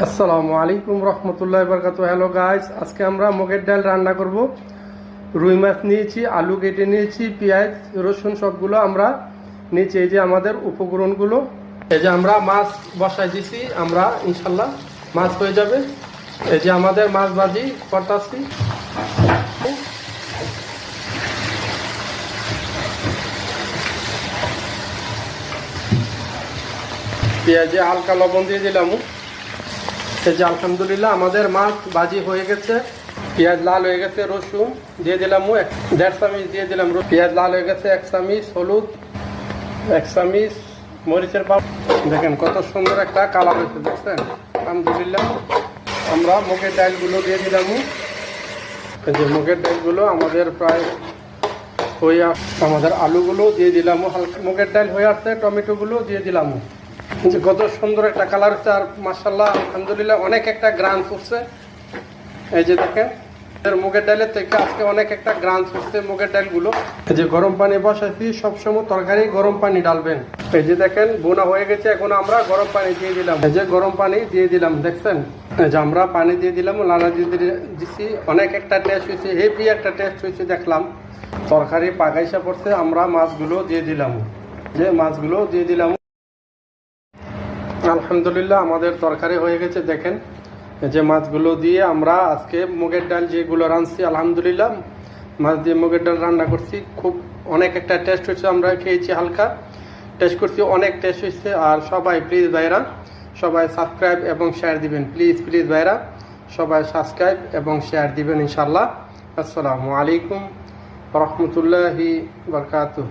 আসসালামু আলাইকুম রহমতুল্লাহ বরকাত। হ্যালো গাইস, আজকে আমরা মুগের ডাল রান্না করব। রুই মাছ নিয়েছি, আলু কেটে নিয়েছি, পেঁয়াজ রসুন সবগুলো আমরা নিয়েছি। এই যে আমাদের উপকরণগুলো, এই যে আমরা মাছ বসাই দিছি, আমরা ইনশাল্লাহ মাছ হয়ে যাবে। এই যে আমাদের মাছ ভাজি করতেছি। পেঁয়াজে হালকা লবণ দিয়ে দিলাম। এই যে আলহামদুলিল্লাহ আমাদের মাছ ভাজি হয়ে গেছে, পেঁয়াজ লাল হয়ে গেছে, রসুন দিয়ে দিলাম 1.5 চামচ দিয়ে দিলাম, পেঁয়াজ লাল হয়ে গেছে, 1 চামচ হলুদ, 1 চামচ মরিচের পাউডার। দেখেন কত সুন্দর একটা কালার হয়েছে, দেখছেন? আলহামদুলিল্লাহ আমরা মুগের ডালগুলো দিয়ে দিলাম। এই যে মুগের ডালগুলো আমাদের প্রায় হয়ে আসছে, আমাদের আলুগুলো দিয়ে দিলাম, হালকা মুগের ডাল হয়ে আসছে, টমেটোগুলো দিয়ে দিলাম। কত সুন্দর একটা কালার হচ্ছে, আর মাশাআল্লাহ আলহামদুলিল্লাহ অনেক একটা গ্রান উঠছে। এই যে দেখেন মুগের ডালের থেকে আজকে অনেক একটা গ্রান উঠছে মুগের ডালগুলো। এই যে গরম পানি বসাইছি, সবসময় তরকারি গরম পানি ডালবেন। এই যে দেখেন বোনা হয়ে গেছে, এখন আমরা গরম পানি দিয়ে দিলাম। এই যে গরম পানি দিয়ে দিলাম, দেখছেন? এই যে আমরা পানি দিয়ে দিলাম, লালা দিয়ে দিছি, অনেক একটা টেস্ট হয়েছে, হেভি একটা টেস্ট হয়েছে। দেখলাম তরকারি পাকাইসা পড়ছে, আমরা মাছগুলো দিয়ে দিলাম। যে মাছগুলো দিয়ে দিলাম, আলহামদুলিল্লাহ আমাদের তরকারি হয়ে গেছে। দেখেন যে মাছগুলো দিয়ে আমরা আজকে মুগের ডাল যেগুলো রাঁধছি, আলহামদুলিল্লাহ মাছ দিয়ে মুগের ডাল রান্না করছি, খুব অনেক একটা টেস্ট হয়েছে। আমরা খেয়েছি, হালকা টেস্ট করছি, অনেক টেস্ট হয়েছে। আর সবাই প্লিজ ভাইরা সবাই সাবস্ক্রাইব এবং শেয়ার দিবেন, প্লিজ প্লিজ ভাইরা সবাই সাবস্ক্রাইব এবং শেয়ার দিবেন ইনশাল্লাহ। আসসালামু আলাইকুম রহমতুল্লাহি বরকাতুহ।